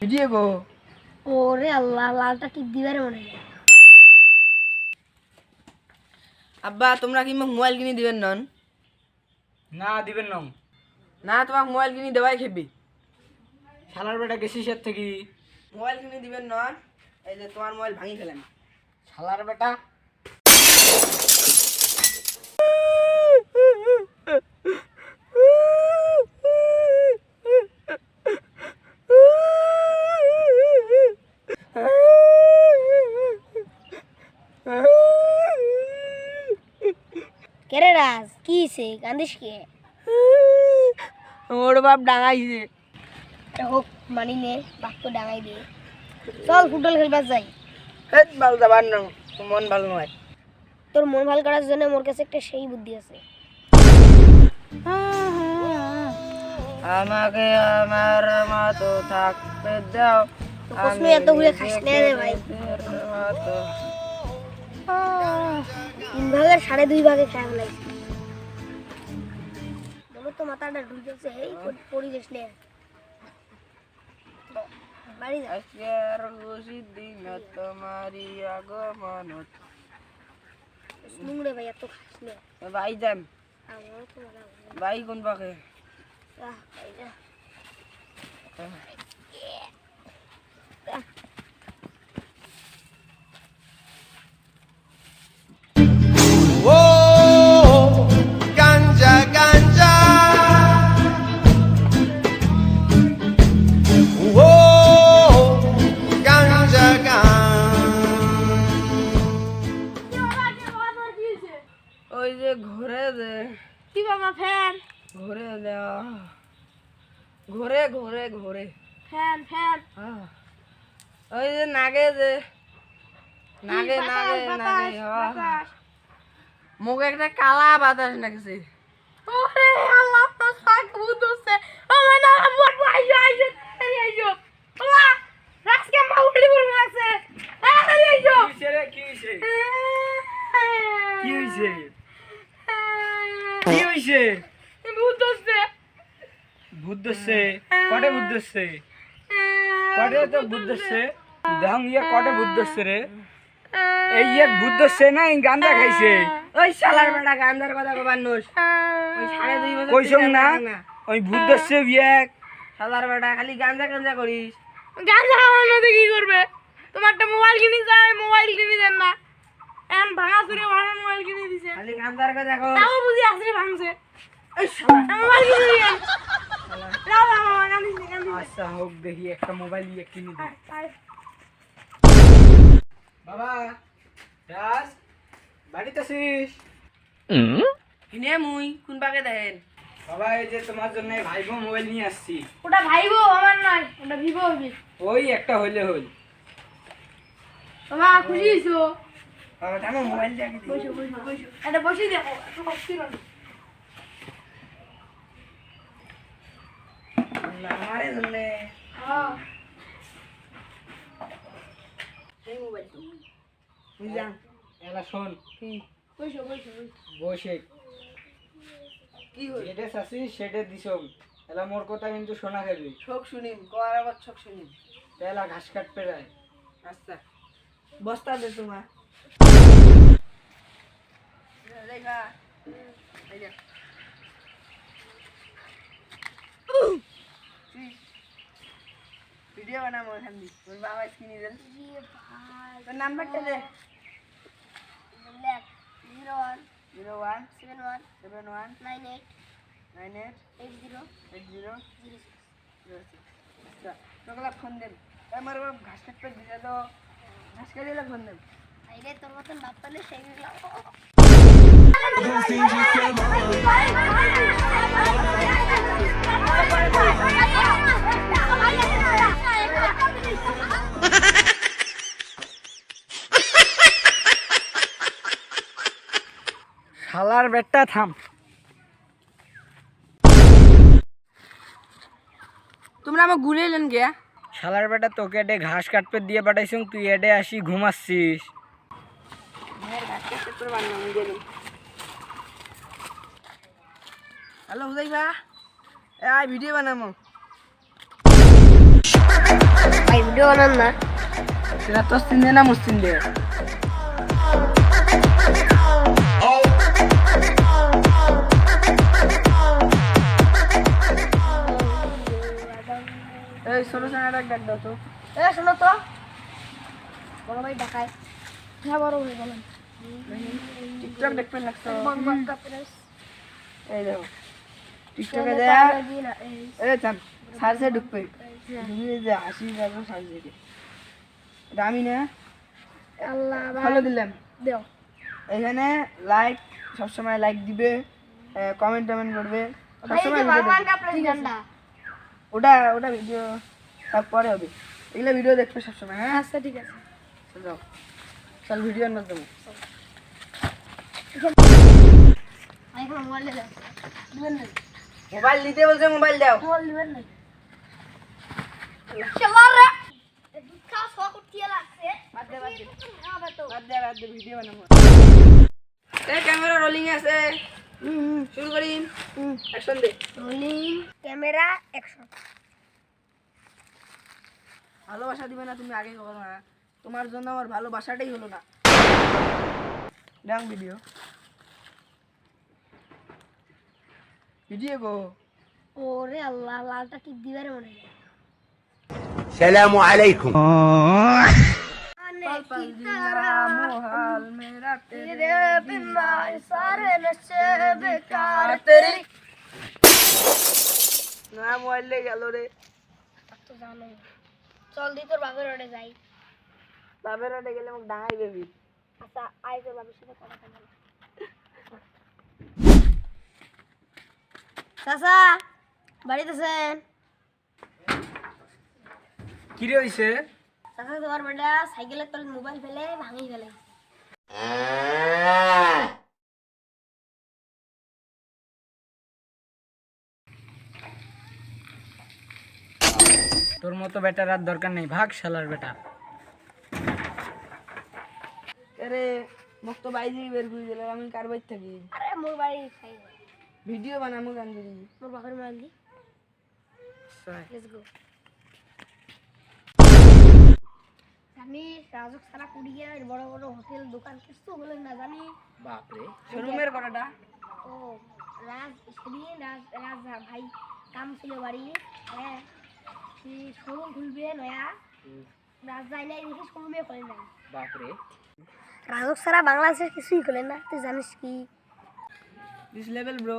Video গো ওরে আল্লাহ লালটা টিপ দিবারে মনে হয় আব্বা তোমরা কি মোক মোবাইল কিনে দিবেন নন না দিবেন না না তোমাক মোবাইল কিনে দেওয়াই খেবি শালার বেটা গেছিস এর থেকে মোবাইল কিনে দিবেন নন এই যে তোমার মোবাইল ভাঙি ফেলেন শালার বেটা কেরে রাজ কি হইছে কান্দিস কে ওর বাপ ডাঙাইছে হোক মানি নে বাপকে ডাঙাই দে চল ফুটবল খেলবার যাই হেট ভালো যাবার না মন ভালো নয় তোর মন ভালো করার জন্য মোর কাছে একটা সেই বুদ্ধি আছে আমাকে আমার মতো থাকতে দাও তো কসমে এত ঘুরে খাস না রে ভাই 3 ভাগের 2.5 ভাগে খাই ফেলাইছি আমার তো মাথাটা ঢুকেছে এই পরিবেশ নে বাড়ি যা আজকের খুশি দিন তোমারই আগমন মুংরে ভাই এত খাস না ভাই যাম আমার তো ভালো ভাই কোন পাকে ভাই যা Ganja, ganja. Whoa, ganja, ganja. ওই যে ঘুরে দে কি বাবা ফ্যান ঘুরে দে ঘুরে ঘুরে ঘুরে ফ্যান ফ্যান ওই যে নাগে যে নাগে নাগে নাগে মুখে একটা কালা বাতাস লাগছে ওরে আল্লাহ তো সাক বুদছে ও মানে আমার ভাই আইছো আইছো ওলা রাজকে মাউলি বলে আছে আইছো কি হইছে কি হইছে কি হইছে বুদছে ভূত ধরছে কটে ভূত ধরছে কটে তো ভূত ধরছে দেখ ইয়ে কটে ভূত ধরছে রে এই এক ভূত ধরছে না এই গান্দা খাইছে ওই শালার বেটা গান্ধার কথা কবার নোস ওই 2.5 বছর কইছং না ওই ভূত ধরছে এক শালার বেটা খালি গাঞ্জা গাঞ্জা করিস গাঞ্জা খাওয়ার মধ্যে কি করবে তোমার একটা মোবাইল কিনে যায় মোবাইল কিনে দেন না এখন ভাঙা চুরে ভাঙা মোবাইল কিনে দিছে খালি গান্ধার কথা কর তাও বুঝি আসলে ভাঙছে ওই শালা মোবাইল কিনে দিয়েন লাও মামা কান্দিস আচ্ছা হোক দেখি একটা মোবাইল নিয়ে কিনে দিই বাবা রাজ বাড়িতে আছিস কিনে মুই কোন পাকে দেখেন বাবা এই যে তোমার জন্য ভাইবো মোবাইল নিয়ে আসছি ওটা ভাইবো আমার নয় ওটা ভিভো হবে ওই একটা হইলে হইল বাবা খুশি হইছো আমার মোবাইল দেখি বসো বসো বসো এটা বসে দেখো একটু কষ্ট করো আমারে জন্য হ্যাঁ এই মোবাইল তো বুঝলাম এলা শোন কি বসো বসো বসো বসে কি হই যেটা চাচ্ছি সেটা দিছ এলা মোর কথা কিন্তু শোনা খাবি শোক শুনিম কর আবার শোক শুনিম এলা ঘাস কাটতে যায় আচ্ছা বস্তা দে তোমার দেখা এই যে ভিডিও বানাবো এখান দিয়ে তোর বাবা স্ক্রিনে দেন তোর নাম্বারটা দে লেখ 01 01 71 71 98 98 80 80 06 আচ্ছা তোকে ফোন দেন আমার বাবা ঘাস কাটতে দিলে তো ঘাস কাটে দিলে ফোন দেন আইরে তোর মতন বাপ পালে সেই শালার বেটটা থাম তোমরা আমার ঘুরে এলেন কে শালার বেটা তোকে এডে ঘাস কাটতে দিয়ে পাঠাইছুম তুই এডে আসি ঘুমাচ্ছিস হ্যালো হুদাইবা আয় ভিডিও বানাবো ভাই ভিডিও বানান না সেটা তো চিনবে না মুসলিম দে এই ছোট চ্যানেলটা ডাক দাও তো এ শোনো তো বড় ভাই ঢাকায় হ্যাঁ বড় ভাই বলেন টিকটক দেখবেন লাগতো বঙ্গবন্ধু প্রেস এই দেখো টিকটকে দেয়া এই চান সার্চে ঢুকবে ঢুকলে যে হাসি যাবে সার্চে এটা আমি না আল্লাহ ফলো দিলাম দেও এখানে লাইক সবসময় লাইক দিবে কমেন্ট টমেন্ট করবে সবসময় video ভগবান দেখবে। কা প্রেস ওটা ওটা ভিডিও সব পরে হবে এগুলো ভিডিও দেখবে সবসময় হ্যাঁ আচ্ছা ঠিক আছে চল যাও চল ভিডিও আনবার দেবো এখন মোবাইল দাও দিবেন না মোবাইল দিতে বলছে মোবাইল দাও মোবাইল দিবেন না চলো রে দুঃখা সব উঠিয়ে লাগছে বাদ দে বাদ দে আবার তো বাদ দে ভিডিও বানাবো এই ক্যামেরা রোলিং আছে শুরু করি অ্যাকশন দে রোলিং ক্যামেরা অ্যাকশন ভালোবাসা দিবে না তুমি আগে কখনো না তোমার জন্য আমার ভালোবাসাটাই হলো না ডাং ভিডিও ভিডিও গো ওরে আল্লাহ লালটা টিপ দিবারে মনে হয় السلام عليكم पल पल जीना मोहाल मेरा तेरे बिना सारे नशे बेकार तेरी না মোবাইল লে গেল রে তো জানো চল দি তোর বাবার ওড়ে যাই বাবার ওটা গেলে মোক ডাঙাই দেবি আচ্ছা আই তোর বাবার সাথে কথা বল চাচা বাড়িতে আছেন কি রে হইছে চাচা তোমার বেটা সাইকেলের তলে মোবাইল ফেলে ভাঙি ফেলে তোর মতো বেটার আর দরকার নেই ভাগ শালার বেটা আরে মোক তো বাইরে বের করে দিলে আমি কার বাইর থাকি আরে মোর বাড়ি খাই ভিডিও বানামো গান দিই মোর বাবার মোবাইল দি লেটস গো জানি রাজক সারা কুড়িয়ে বড় বড় হোটেল দোকান কিছু বলেন না জানি বাপ রে শোরুমের কটাটা ও রাজ সেদিন রাজ রাজ ভাই কাম ছিল বাড়ি হ্যাঁ শোরুম খুলবে নয়া রাজ যাই নাই দেখি শোরুমে খোলে নাই বাপ রে রাজক সারা বাংলাদেশের কিছুই খোলে না তুই জানিস কি দিস লেভেল ব্রো